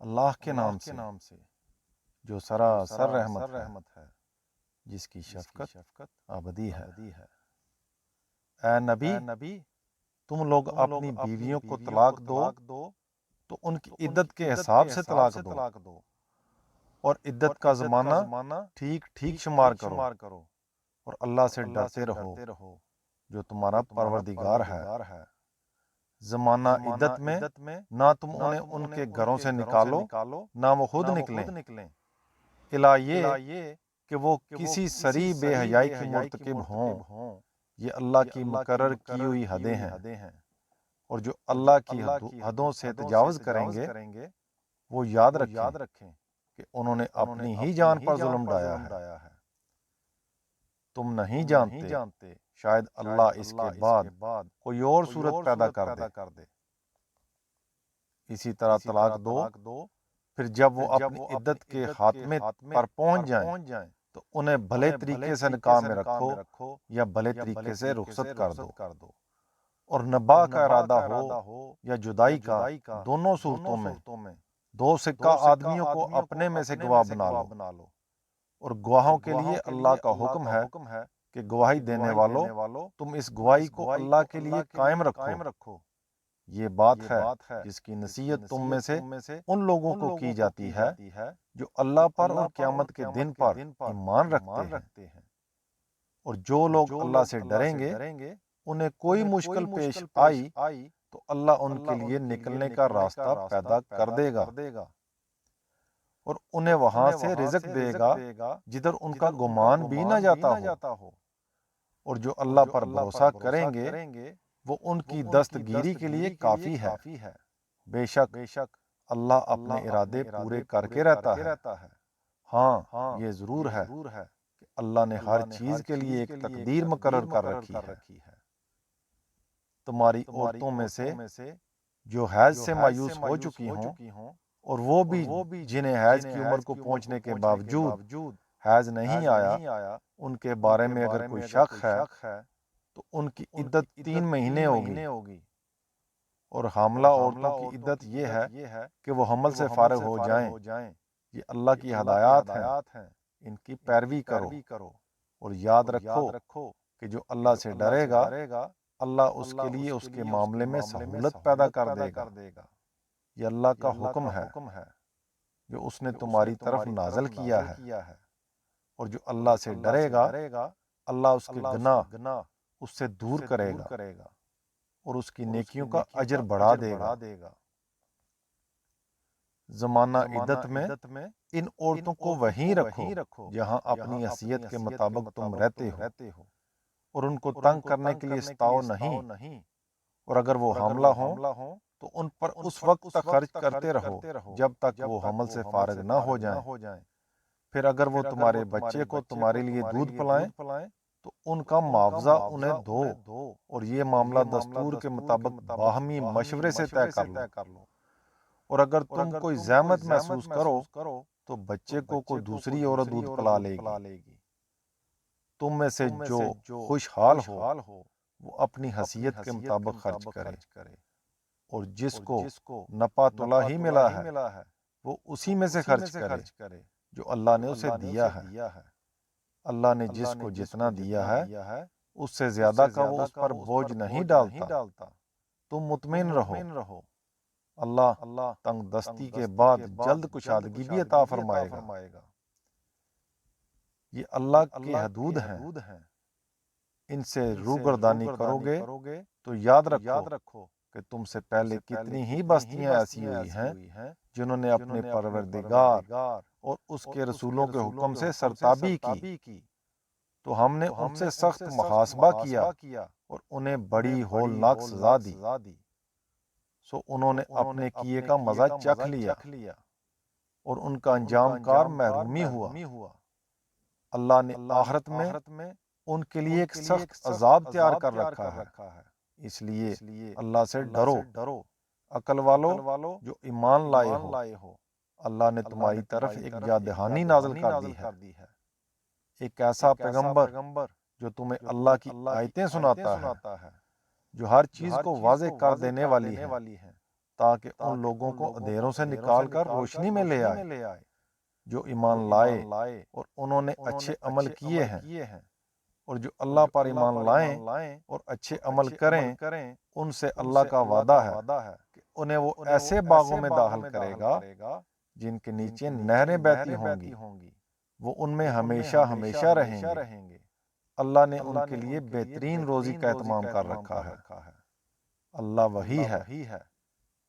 اللہ کے نام سے جو سراسر رحمت ہے، جس کی شفقت ابدی ہے۔ اے نبی، تم لوگ اپنی بیویوں کو طلاق دو تو ان کی عدت کے حساب سے طلاق دو، اور عدت کا زمانہ ٹھیک ٹھیک شمار کرو، اور اللہ سے ڈرتے رہو جو تمہارا پروردگار ہے۔ زمانہ عدت میں نہ تم انہیں ان کے گھروں سے نکالو نہ وہ خود نکلیں، الا یہ کہ وہ کسی سری بے حیائی کی مرتکب ہوں۔ یہ اللہ کی مقرر کی ہوئی حدیں ہیں، اور جو اللہ کی حدوں سے تجاوز کریں گے وہ یاد رکھیں کہ انہوں نے اپنی ہی جان پر ظلم ڈھایا ہے۔ تم نہیں جانتے شاید اللہ اس کے بعد کوئی اور صورت پیدا کر دے۔ اسی طرح طلاق دو، پھر جب وہ اپنی عدت کے خاتمے پر پہنچ جائیں تو انہیں بھلے طریقے سے نکاح میں رکھو یا بھلے طریقے سے رخصت کر دو، اور نباہ کا ارادہ ہو یا جدائی کا، دونوں صورتوں میں دو سکہ آدمیوں کو اپنے میں سے گواہ بنا لو، اور گواہوں کے لیے اللہ کا حکم ہے کہ گواہی دینے والوں تم اس گواہی کو اللہ کے لیے قائم رکھو۔ یہ بات ہے جس کی نصیحت تم میں سے ان لوگوں کو کی جاتی ہے جو اللہ پر اور قیامت کے دن پر ایمان رکھتے ہیں، اور جو لوگ اللہ سے ڈریں گے انہیں کوئی مشکل پیش آئی تو اللہ ان کے لیے نکلنے کا راستہ پیدا کر دے گا، اور انہیں وہاں سے رزق دے گا جدھر ان کا گمان بھی نہ جاتا ہو، اور جو اللہ پر بھروسہ کریں گے وہ ان کی دستگیری کے لیے کافی ہے۔ بے شک اللہ اپنے ارادے پورے کر کے رہتا ہے۔ ہاں، یہ ضرور ہے کہ اللہ نے ہر چیز کے لیے ایک تقدیر مقرر کر رکھی ہے۔ تمہاری عورتوں میں سے جو حیض سے مایوس ہو چکی ہوں، اور وہ بھی جنہیں حیض کی عمر کو پہنچنے کے باوجود حیض نہیں آیا، ان کے بارے میں اگر کوئی شک ہے تو ان کی عدت 3 مہینے ہوگی، اور حاملہ عورتوں کی عدت یہ ہے کہ وہ حمل سے فارغ ہو جائیں۔ یہ اللہ کی ہدایات ہیں، ان کی پیروی کرو، اور یاد رکھو کہ جو اللہ سے ڈرے گا اللہ اس کے لیے اس کے معاملے میں سہولت پیدا کر دے گا۔ یہ اللہ کا حکم ہے جو اس نے تمہاری طرف نازل کیا ہے، اور جو اللہ سے ڈرے گا اللہ اس کے گناہ اس سے دور کرے گا، اور اس کی نیکیوں کا اجر بڑھا دے گا۔ زمانہ عدت میں ان عورتوں کو وہیں رکھو جہاں اپنی حیثیت کے مطابق تم رہتے ہو، اور ان کو تنگ کرنے کے لیے ستاؤ نہیں، اور اگر وہ حاملہ ہوں تو ان پر اس وقت تک خرچ کرتے رہو جب تک وہ حمل سے فارغ نہ ہو جائیں۔ پھر اگر وہ تمہارے بچے کو تمہارے لیے دودھ پلائیں تو ان کا معاوضہ انہیں دو، اور یہ معاملہ دستور کے مطابق باہمی مشورے سے طے کر لو، اور اگر تم کوئی زحمت محسوس کرو تو بچے کو کوئی دوسری عورت دودھ پلا لے گی۔ تم میں سے جو خوشحال ہو وہ اپنی حیثیت کے مطابق خرچ کرے، اور جس کو نپا تلا ہی ملا ہے وہ اسی میں سے خرچ کرے جو اللہ نے اسے دیا ہے۔ اللہ نے جس کو جتنا دیا ہے اس سے زیادہ کا وہ اس پر بوجھ نہیں ڈالتا۔ تم مطمئن رہو، اللہ تنگ دستی کے بعد جلد کشادگی بھی عطا فرمائے گا۔ یہ اللہ کی حدود ہیں، ان سے روگردانی کرو گے تو یاد رکھو کہ تم سے پہلے کتنی ہی بستیاں ایسی ہوئی ہیں جنہوں نے اپنے پروردگار اور اس کے رسولوں کے حکم سے سرتابی کی، تو ہم نے ان سے سخت محاسبہ کیا اور انہیں بڑی ہولناک سزا دی، سو انہوں نے اپنے کیے کا مزہ چکھ لیا اور ان کا انجام کار محرومی ہوا۔ اللہ نے آخرت میں ان کے لیے ایک سخت عذاب تیار کر رکھا ہے، اس لیے اللہ سے ڈرو عقل والو جو ایمان لائے ہو۔ اللہ نے تمہاری طرف ایک یاد دہانی نازل کر دی ہے، ایک ایسا پیغمبر جو تمہیں اللہ کی آیتیں سناتا ہے، جو ہر چیز کو واضح کر دینے والی ہے تاکہ ان لوگوں کو اندھیروں سے نکال کر روشنی میں لے آئے جو ایمان لائے اور انہوں نے اچھے عمل کیے ہیں، اور جو اللہ پر ایمان لائیں اور اچھے عمل کریں ان سے اللہ کا وعدہ ہے کہ انہیں وہ ایسے باغوں میں داخل کرے گا جن کے نیچے نہریں بہتی ہوں گی، وہ ان میں ہمیشہ ہمیشہ رہیں گے۔ اللہ نے ان کے لیے بہترین روزی کا اہتمام کر رکھا ہے۔ اللہ وہی ہے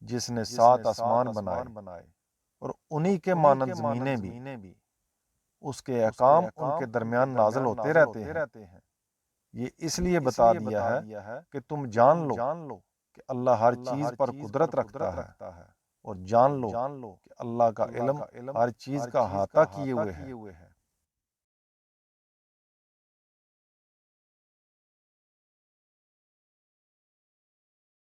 جس نے 7 آسمان بنائے اور انہی کے مانند زمینیں بھی، اس کے احکام ان کے درمیان نازل ہوتے رہتے ہیں۔ یہ اس لیے بتا دیا ہے کہ تم جان لو کہ اللہ ہر چیز پر قدرت رکھتا ہے، اور جان لو کہ اللہ کا علم ہر چیز کا احاطہ کیے ہوئے ہے۔